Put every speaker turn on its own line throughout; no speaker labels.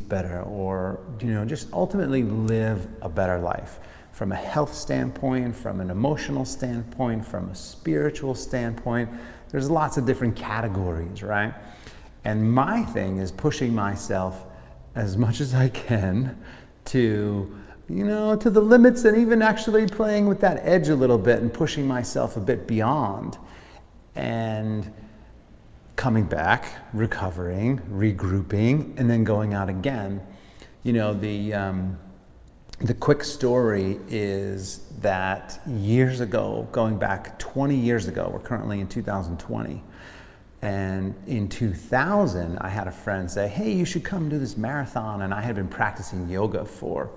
better, or, just ultimately live a better life from a health standpoint, from an emotional standpoint, from a spiritual standpoint. There's lots of different categories, right? And my thing is pushing myself as much as I can to, to the limits, and even actually playing with that edge a little bit and pushing myself a bit beyond, and coming back, recovering, regrouping, and then going out again. The quick story is that years ago, going back 20 years ago, we're currently in 2020, and in 2000, I had a friend say, hey, you should come do this marathon. And I had been practicing yoga for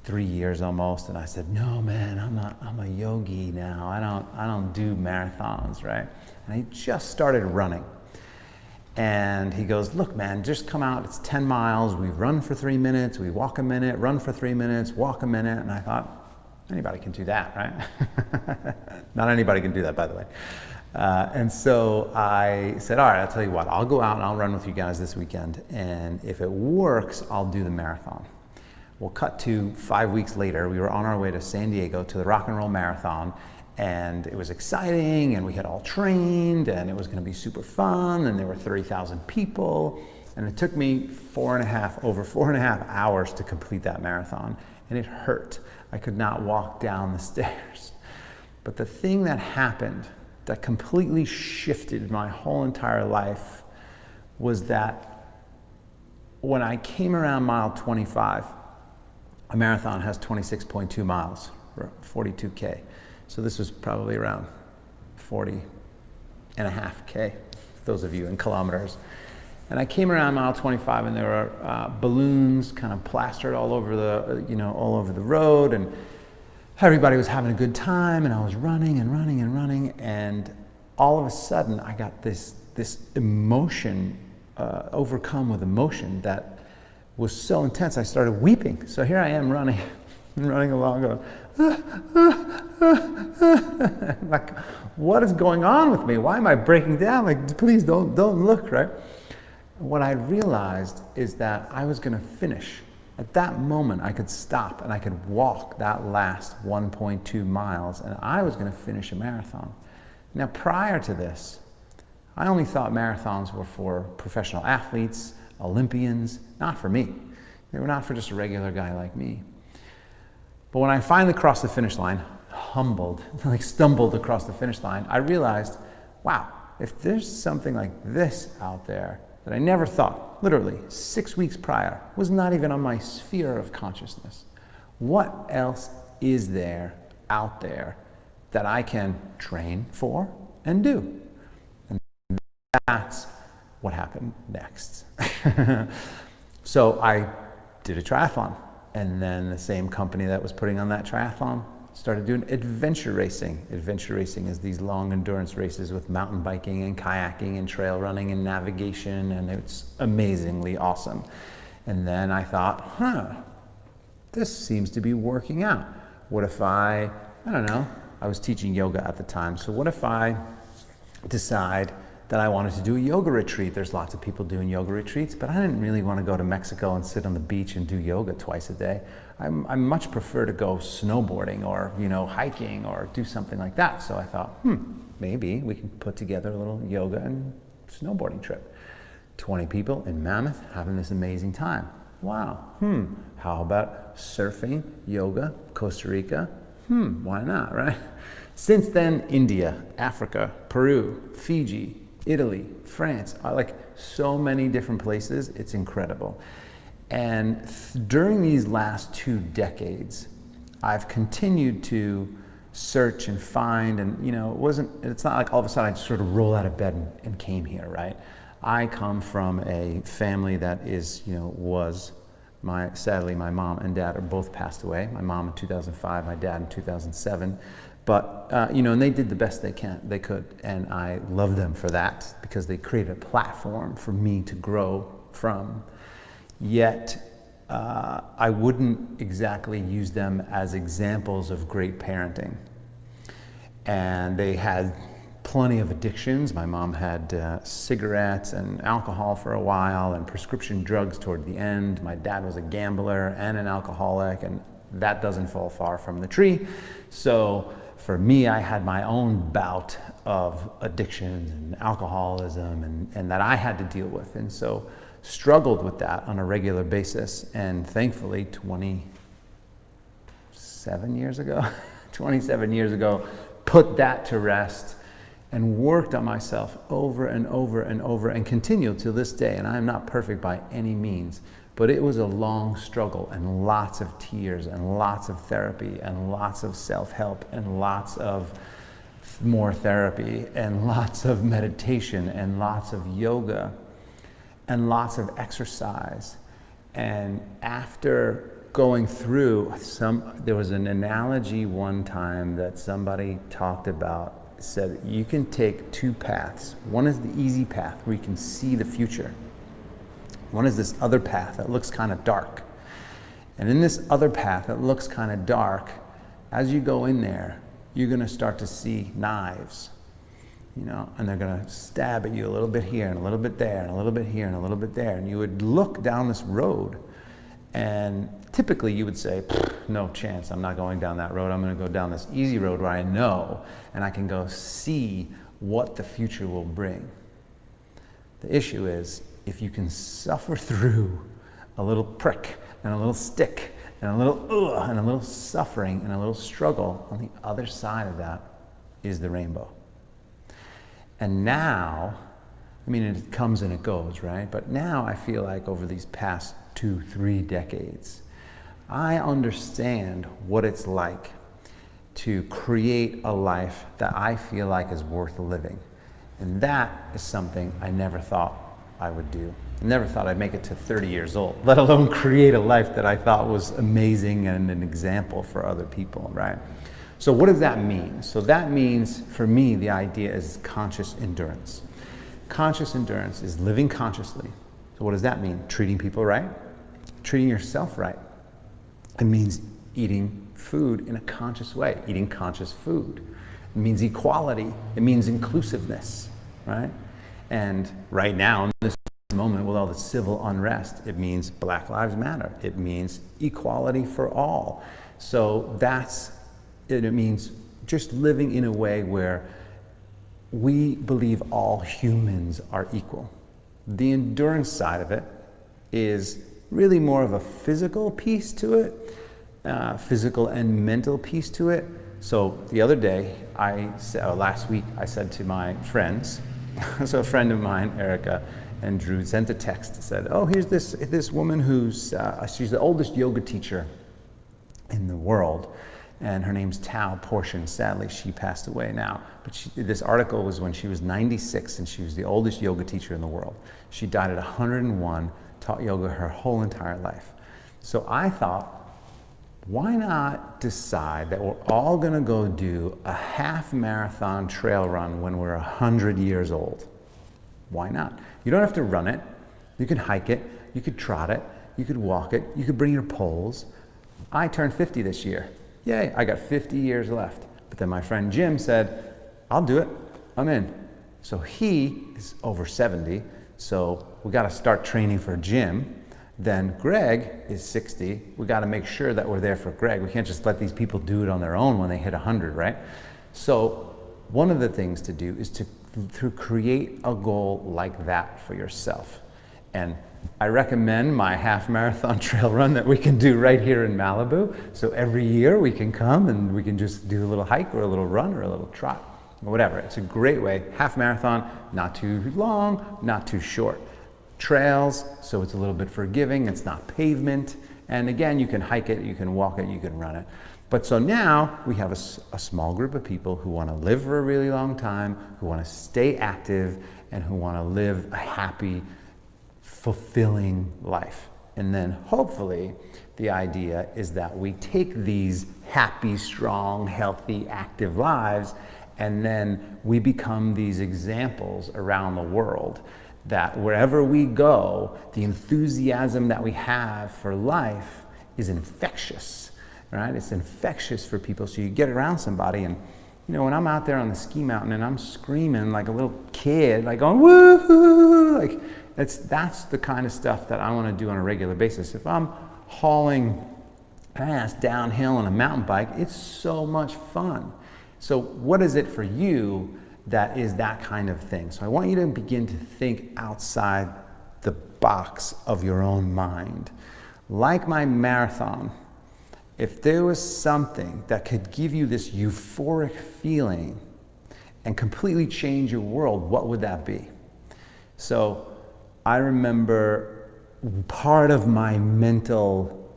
3 years almost. And I said, no, man, I'm a yogi now. I don't do marathons, right? And I just started running. And he goes, look, man, just come out. It's 10 miles. We run for 3 minutes. We walk a minute, run for 3 minutes, walk a minute. And I thought, anybody can do that, right? Not anybody can do that, by the way. And so I said, all right, I'll tell you what, I'll go out and I'll run with you guys this weekend. And if it works, I'll do the marathon. We'll cut to 5 weeks later. We were on our way to San Diego to the Rock and Roll Marathon. And it was exciting, and we had all trained, and it was going to be super fun, and there were 30,000 people. And it took me over 4.5 hours to complete that marathon. And it hurt. I could not walk down the stairs. But the thing that happened that completely shifted my whole entire life was that when I came around mile 25, a marathon has 26.2 miles, 42K. So this was probably around 40.5K, those of you in kilometers. And I came around mile 25, and there were balloons kind of plastered all over the road, and everybody was having a good time, and I was running and running and running, and all of a sudden I got this emotion, overcome with emotion that was so intense I started weeping. So here I am running along, going, like, what is going on with me? Why am I breaking down? Like, please don't look, right? What I realized is that I was going to finish. At that moment, I could stop and I could walk that last 1.2 miles, and I was going to finish a marathon. Now, prior to this, I only thought marathons were for professional athletes, Olympians, not for me. They were not for just a regular guy like me. But when I finally crossed the finish line, stumbled across the finish line, I realized, wow, if there's something like this out there that I never thought, literally 6 weeks prior, was not even on my sphere of consciousness, what else is there out there that I can train for and do? And that's what happened next. So I did a triathlon. And then the same company that was putting on that triathlon started doing adventure racing. Adventure racing is these long endurance races with mountain biking and kayaking and trail running and navigation, and it's amazingly awesome. And then I thought, this seems to be working out. What if I don't know, I was teaching yoga at the time, so what if I decide that I wanted to do a yoga retreat? There's lots of people doing yoga retreats, but I didn't really want to go to Mexico and sit on the beach and do yoga twice a day. I much prefer to go snowboarding or, hiking or do something like that. So I thought, maybe we can put together a little yoga and snowboarding trip. 20 people in Mammoth having this amazing time. Wow. How about surfing, yoga, Costa Rica? Why not, right? Since then, India, Africa, Peru, Fiji, Italy, France, like so many different places. It's incredible. And during these last 2 decades, I've continued to search and find, and it's not like all of a sudden I just sort of roll out of bed and came here, right? I come from a family that is, sadly my mom and dad are both passed away. My mom in 2005, my dad in 2007. But, and they did the best they could. And I love them for that because they created a platform for me to grow from. Yet, I wouldn't exactly use them as examples of great parenting. And they had plenty of addictions. My mom had cigarettes and alcohol for a while and prescription drugs toward the end. My dad was a gambler and an alcoholic, and that doesn't fall far from the tree. So for me, I had my own bout of addictions and alcoholism and that I had to deal with. And so struggled with that on a regular basis. And thankfully, 27 years ago, put that to rest and worked on myself over and over and over and continue to this day. And I am not perfect by any means, but it was a long struggle and lots of tears and lots of therapy and lots of self-help and lots of more therapy and lots of meditation and lots of yoga and lots of exercise. And after going through there was an analogy one time that somebody talked about, said you can take two paths. One is the easy path where you can see the future. One is this other path that looks kind of dark. And in this other path that looks kind of dark, as you go in there, you're going to start to see knives, and they're going to stab at you a little bit here and a little bit there and a little bit here and a little bit there. And you would look down this road, and typically you would say, no chance, I'm not going down that road. I'm going to go down this easy road where I know and I can go see what the future will bring. The issue is, if you can suffer through a little prick and a little stick and a little suffering and a little struggle, on the other side of that is the rainbow. And now, it comes and it goes, right? But now I feel like over these past 2-3 decades, I understand what it's like to create a life that I feel like is worth living. And that is something I never thought I would do. I never thought I'd make it to 30 years old, let alone create a life that I thought was amazing and an example for other people, right? So what does that mean? So that means, for me, the idea is conscious endurance. Conscious endurance is living consciously. So what does that mean? Treating people right, treating yourself right. It means eating food in a conscious way, eating conscious food. It means equality. It means inclusiveness, right? And right now, in this moment, with all the civil unrest, it means Black Lives Matter. It means equality for all. So it means just living in a way where we believe all humans are equal. The endurance side of it is really more of a physical piece to it, physical and mental piece to it. So the other day, last week, I said to my friends, so a friend of mine, Erica, and Drew sent a text, said, oh, here's this woman who's, she's the oldest yoga teacher in the world, and her name's Tao Portion. Sadly, she passed away now, but this article was when she was 96, and she was the oldest yoga teacher in the world. She died at 101, taught yoga her whole entire life. So I thought, why not decide that we're all gonna go do a half marathon trail run when we're 100 years old? Why not? You don't have to run it. You could hike it, you could trot it, you could walk it, you could bring your poles. I turned 50 this year. Yay, I got 50 years left. But then my friend Jim said, I'll do it, I'm in. So he is over 70, so we gotta start training for Jim. Then Greg is 60. We got to make sure that we're there for Greg. We can't just let these people do it on their own when they hit 100, right? So one of the things to do is to create a goal like that for yourself. And I recommend my half marathon trail run that we can do right here in Malibu. So every year we can come and we can just do a little hike or a little run or a little trot or whatever. It's a great way. Half marathon, not too long, not too short. Trails, so it's a little bit forgiving, it's not pavement, and again, you can hike it, you can walk it, you can run it. But so now we have a small group of people who want to live for a really long time, who want to stay active, and who want to live a happy, fulfilling life. And then hopefully the idea is that we take these happy, strong, healthy, active lives, and then we become these examples around the world that wherever we go, the enthusiasm that we have for life is infectious, right? It's infectious for people. So you get around somebody and You know, when I'm out there on the ski mountain and I'm screaming like a little kid, like going, woo-hoo, like that's the kind of stuff that I want to do on a regular basis. If I'm hauling ass downhill on a mountain bike, it's so much fun. So what is it for you that is that kind of thing? So I want you to begin to think outside the box of your own mind. Like my marathon, if there was something that could give you this euphoric feeling and completely change your world, what would that be? So I remember part of my mental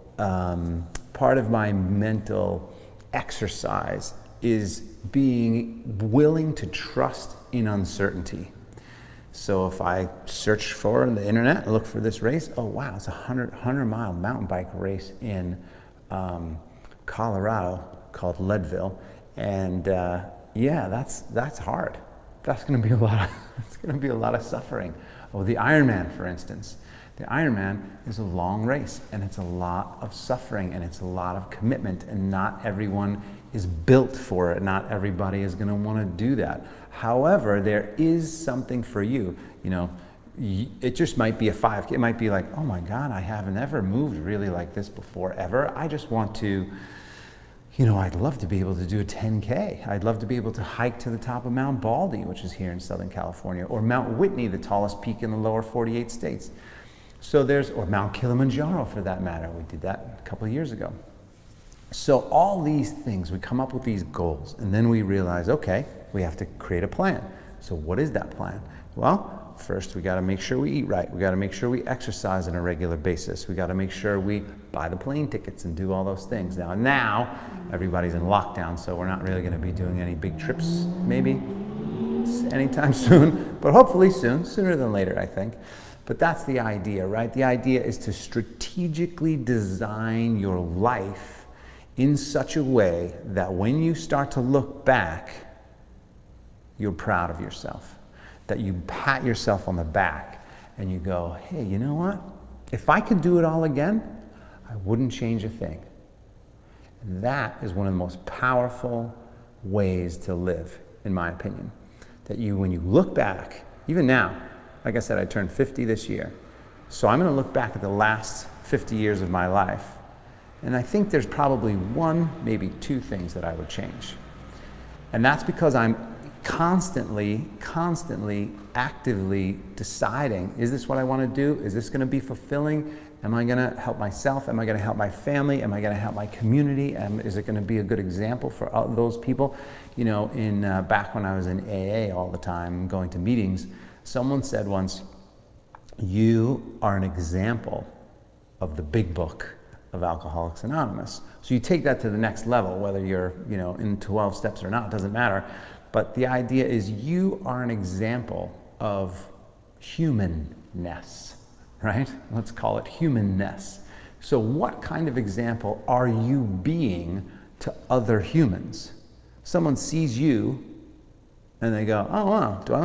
exercise is being willing to trust in uncertainty. So if I search for on the internet and look for this race, oh wow, it's a 100-mile mountain bike race in Colorado called Leadville, and yeah, that's hard. That's going to be a lot of suffering. Oh, the Ironman, for instance. The Ironman is a long race, and it's a lot of suffering, and it's a lot of commitment, and not everyone is built for it. Not everybody is going to want to do that. However, there is something for you. You know, it just might be a 5K. It might be like, oh my God, I haven't ever moved really like this before, ever. I just want to, you know, I'd love to be able to do a 10K. I'd love to be able to hike to the top of Mount Baldy, which is here in Southern California, or Mount Whitney, the tallest peak in the lower 48 states. So or Mount Kilimanjaro for that matter. We did that a couple of years ago. So all these things, we come up with these goals, and then we realize, okay, we have to create a plan. So what is that plan? Well, first we got to make sure we eat right. We got to make sure we exercise on a regular basis. We got to make sure we buy the plane tickets and do all those things. Now everybody's in lockdown, so we're not really going to be doing any big trips, maybe anytime soon, but hopefully soon, sooner than later, I think. But that's the idea, right? The idea is to strategically design your life in such a way that when you start to look back, you're proud of yourself, that you pat yourself on the back and you go, hey, you know what? If I could do it all again, I wouldn't change a thing. And that is one of the most powerful ways to live, in my opinion. That when you look back, even now, like I said, I turned 50 this year. So I'm going to look back at the last 50 years of my life. And I think there's probably one, maybe two things that I would change. And that's because I'm constantly, actively deciding, is this what I want to do? Is this going to be fulfilling? Am I going to help myself? Am I going to help my family? Am I going to help my community? Is it going to be a good example for those people? You know, back when I was in AA all the time, going to meetings, someone said once, you are an example of the big book of Alcoholics Anonymous. So you take that to the next level, whether you're, you know, in 12 steps or not, doesn't matter. But the idea is you are an example of humanness, right? Let's call it humanness. So what kind of example are you being to other humans? Someone sees you and they go, oh wow, do I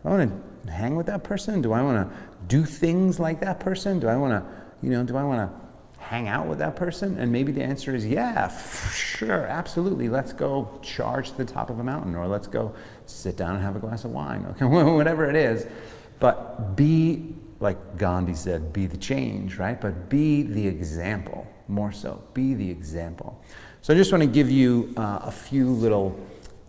want to hang with that person? Do I want to do things like that person? Do I want to hang out with that person? And maybe the answer is yeah, sure, absolutely. Let's go charge to the top of a mountain, or let's go sit down and have a glass of wine, okay, whatever it is. But be, like Gandhi said, be the change, right? But be the example, more so. Be the example. So I just want to give you a few little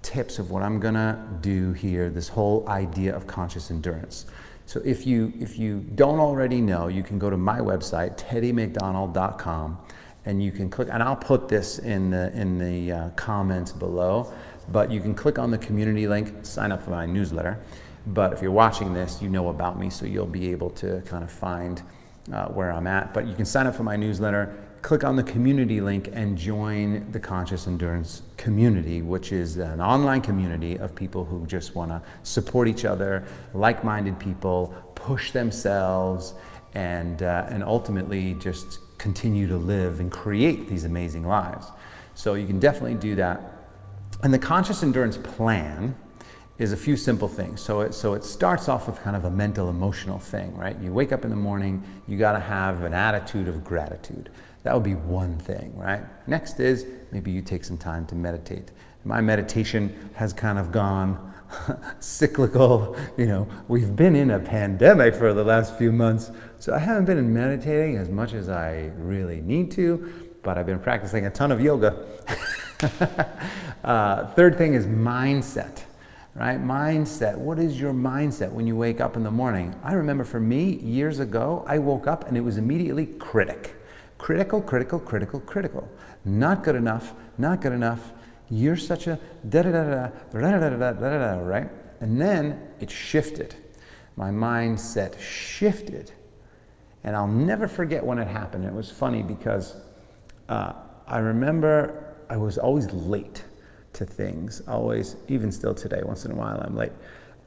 tips of what I'm gonna do here, this whole idea of conscious endurance. So if you don't already know, you can go to my website, teddymcdonald.com, and you can click, and I'll put this in the comments below, but you can click on the community link, sign up for my newsletter. But if you're watching this, you know about me, so you'll be able to kind of find where I'm at. But you can sign up for my newsletter, click on the community link, and join the Conscious Endurance community, which is an online community of people who just want to support each other, like-minded people, push themselves, and ultimately just continue to live and create these amazing lives. So you can definitely do that. And the Conscious Endurance plan is a few simple things. So it starts off with kind of a mental, emotional thing, right? You wake up in the morning, you got to have an attitude of gratitude. That would be one thing, right? Next is maybe you take some time to meditate. My meditation has kind of gone cyclical. We've been in a pandemic for the last few months, so I haven't been meditating as much as I really need to, but I've been practicing a ton of yoga. Third thing is mindset, right? Mindset. What is your mindset when you wake up in the morning? I remember for me, years ago, I woke up and it was immediately critical, not good enough, you're such a da-da-da-da-da, right? And then it shifted. My mindset shifted. And I'll never forget when it happened. It was funny because I remember I was always late to things, always, even still today, once in a while I'm late.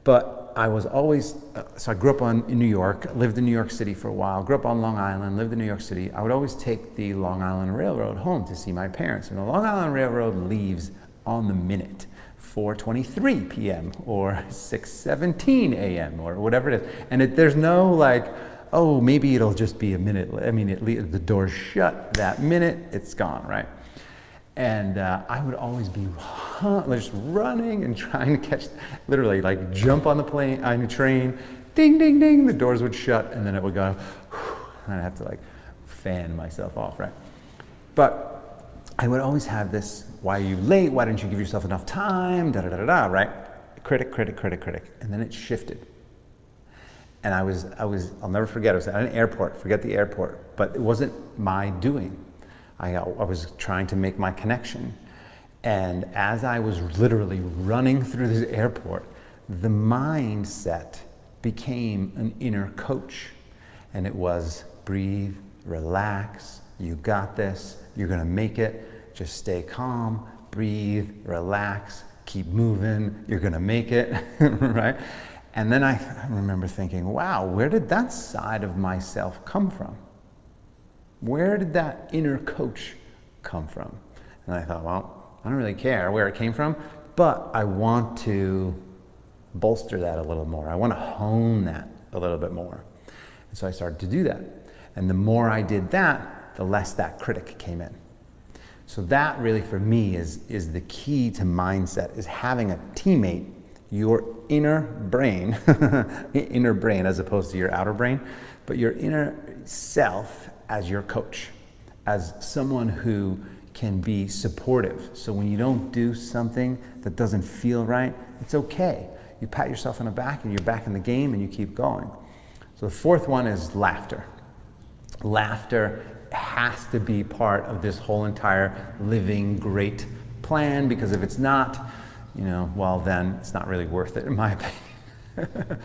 But I was always, so I grew up in New York, lived in New York City for a while, grew up on Long Island, lived in New York City. I would always take the Long Island Railroad home to see my parents. And the Long Island Railroad leaves on the minute, 4:23 p.m. or 6:17 a.m. or whatever it is. And there's no like, oh, maybe it'll just be a minute. I mean, the door's shut that minute, it's gone, right? And I would always be just running and trying to catch, literally like jump on the train, ding, ding, ding, the doors would shut and then it would go, and I'd have to like fan myself off, right? But I would always have this, why are you late? Why didn't you give yourself enough time? Da-da-da-da-da, right? Critic. And then it shifted. And I'll never forget, I was at an airport, forget the airport, but it wasn't my doing. I was trying to make my connection. And as I was literally running through this airport, the mindset became an inner coach. And it was breathe, relax, you got this, you're gonna make it, just stay calm, breathe, relax, keep moving, you're gonna make it, right? And then I remember thinking, wow, where did that side of myself come from? Where did that inner coach come from? And I thought, well, I don't really care where it came from, but I want to bolster that a little more. I want to hone that a little bit more. And so I started to do that. And the more I did that, the less that critic came in. So that really for me is the key to mindset, is having a teammate, your inner brain, inner brain as opposed to your outer brain, but your inner self as your coach, as someone who can be supportive. So when you don't do something that doesn't feel right, it's okay. You pat yourself on the back and you're back in the game and you keep going. So the fourth one is laughter. Laughter has to be part of this whole entire living great plan, because if it's not, well then it's not really worth it in my opinion.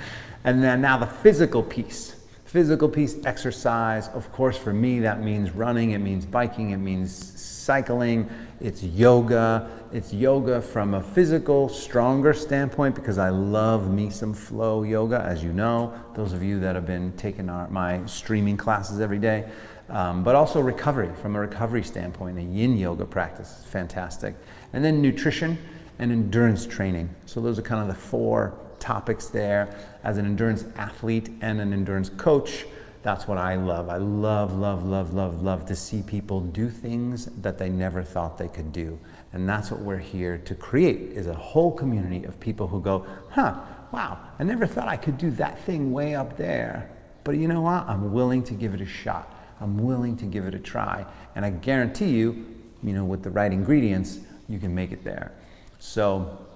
And then now the physical piece. Physical piece, exercise. Of course, for me, that means running, it means biking, it means cycling, it's yoga. It's yoga from a physical, stronger standpoint, because I love me some flow yoga, as you know, those of you that have been taking my streaming classes every day. But also recovery, from a recovery standpoint, a yin yoga practice is fantastic. And then nutrition and endurance training. So those are kind of the four topics there. As an endurance athlete and an endurance coach, that's what I love. I love to see people do things that they never thought they could do. And that's what we're here to create, is a whole community of people who go, wow, I never thought I could do that thing way up there. But you know what? I'm willing to give it a shot. I'm willing to give it a try. And I guarantee you, with the right ingredients, you can make it there. So,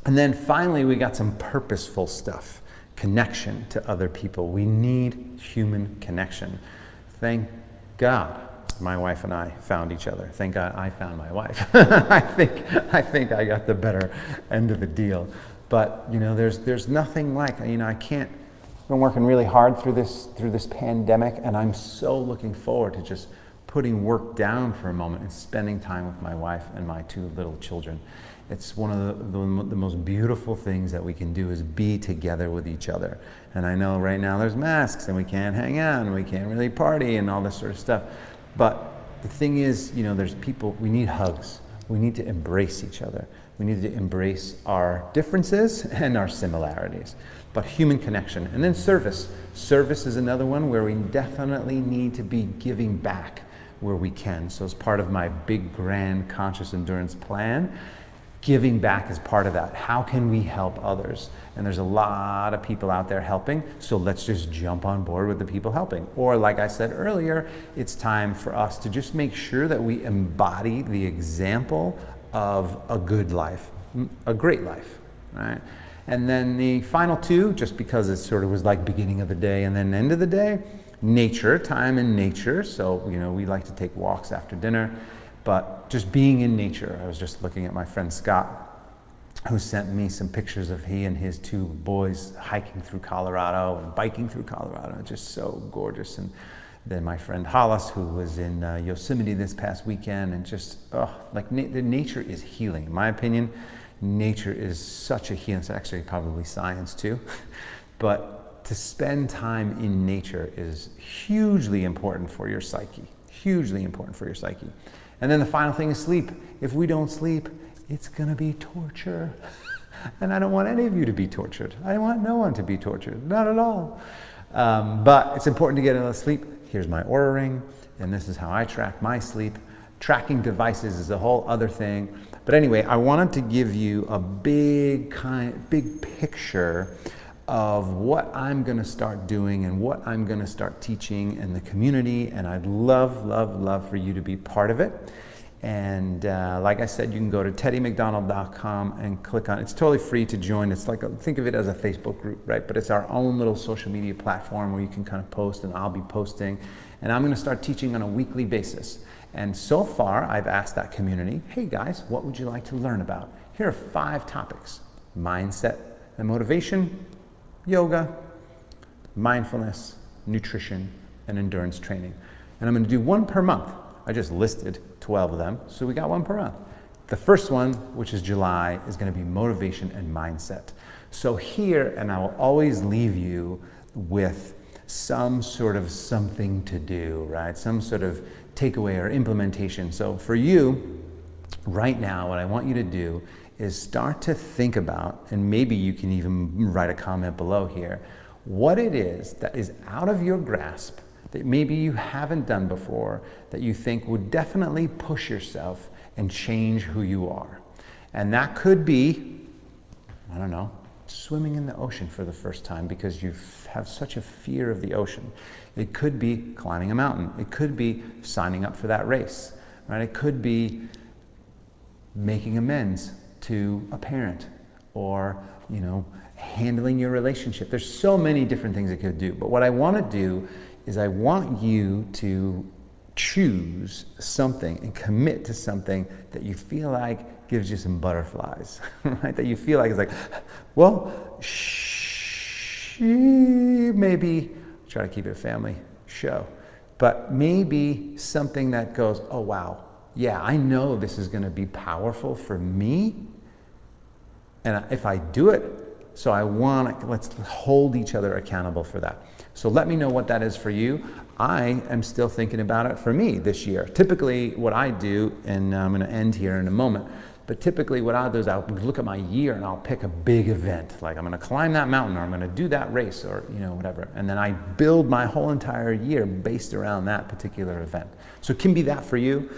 and then finally, we got some purposeful stuff. Connection to other people. We need human connection. Thank God my wife and I found each other. Thank God I found my wife. I think I got the better end of the deal. But there's nothing like, I've been working really hard through this pandemic, and I'm so looking forward to just putting work down for a moment and spending time with my wife and my two little children. It's one of the most beautiful things that we can do, is be together with each other. And I know right now there's masks and we can't hang out and we can't really party and all this sort of stuff. But the thing is, there's people, we need hugs. We need to embrace each other. We need to embrace our differences and our similarities. But human connection. And then service. Service is another one where we definitely need to be giving back where we can. So as part of my big, grand, conscious endurance plan, Giving back is part of that. How can we help others? And there's a lot of people out there helping, so let's just jump on board with the people helping. Or like I said earlier, it's time for us to just make sure that we embody the example of a good life, a great life, right? And then the final two, just because it sort of was like beginning of the day and then end of the day, nature, time in nature. So, you know, we like to take walks after dinner. But just being in nature. I was just looking at my friend Scott, who sent me some pictures of he and his two boys hiking through Colorado and biking through Colorado. Just so gorgeous. And then my friend Hollis, who was in Yosemite this past weekend, and just, like the nature is healing. In my opinion, nature is such a healing. It's actually probably science too. But to spend time in nature is hugely important for your psyche. Hugely important for your psyche. And then the final thing is sleep. If we don't sleep, it's gonna be torture. And I don't want any of you to be tortured. I want no one to be tortured, not at all. But it's important to get enough sleep. Here's my Oura Ring, and this is how I track my sleep. Tracking devices is a whole other thing. But anyway, I wanted to give you a big picture of what I'm going to start doing and what I'm going to start teaching in the community, and I'd love for you to be part of it. And like I said, you can go to teddymcdonald.com and click on it. It's totally free to join. It's like, think of it as a Facebook group, right? But it's our own little social media platform where you can kind of post, and I'll be posting. And I'm going to start teaching on a weekly basis. And so far, I've asked that community, hey guys, what would you like to learn about? Here are 5 topics: mindset and motivation, yoga, mindfulness, nutrition, and endurance training. And I'm going to do 1 per month. I just listed 12 of them, so we got 1 per month. The first one, which is July, is going to be motivation and mindset. So here, and I will always leave you with some sort of something to do, right? Some sort of takeaway or implementation. So for you, right now, what I want you to do is start to think about, and maybe you can even write a comment below here, what it is that is out of your grasp, that maybe you haven't done before, that you think would definitely push yourself and change who you are. And that could be, I don't know, swimming in the ocean for the first time because you have such a fear of the ocean. It could be climbing a mountain. It could be signing up for that race, right? It could be making amends to a parent, or, you know, handling your relationship. There's so many different things it could do. But what I want to do is I want you to choose something and commit to something that you feel like gives you some butterflies, right? That you feel like it's like, well, maybe try to keep it a family show, but maybe something that goes, oh wow, yeah, I know this is going to be powerful for me, and if I do it, so I want to, let's hold each other accountable for that. So let me know what that is for you. I am still thinking about it for me this year. Typically what I do, and I'm going to end here in a moment, but typically what I'll do is I'll look at my year and I'll pick a big event, like I'm going to climb that mountain, or I'm going to do that race, or, you know, whatever. And then I build my whole entire year based around that particular event. So it can be that for you,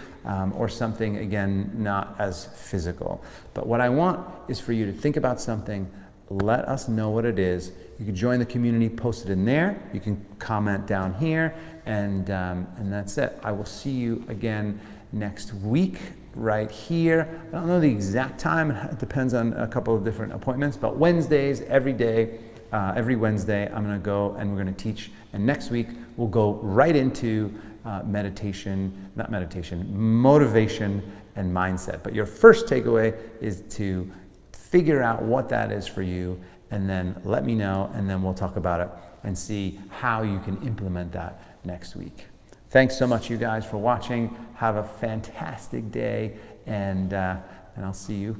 or something, again, not as physical. But what I want is for you to think about something, let us know what it is. You can join the community, post it in there. You can comment down here, and that's it. I will see you again next week right here. I don't know the exact time. It depends on a couple of different appointments, but Wednesdays, every day, every Wednesday, I'm going to go and we're going to teach. And next week, we'll go right into motivation and mindset. But your first takeaway is to figure out what that is for you, and then let me know, and then we'll talk about it and see how you can implement that next week. Thanks so much, you guys, for watching. Have a fantastic day, and I'll see you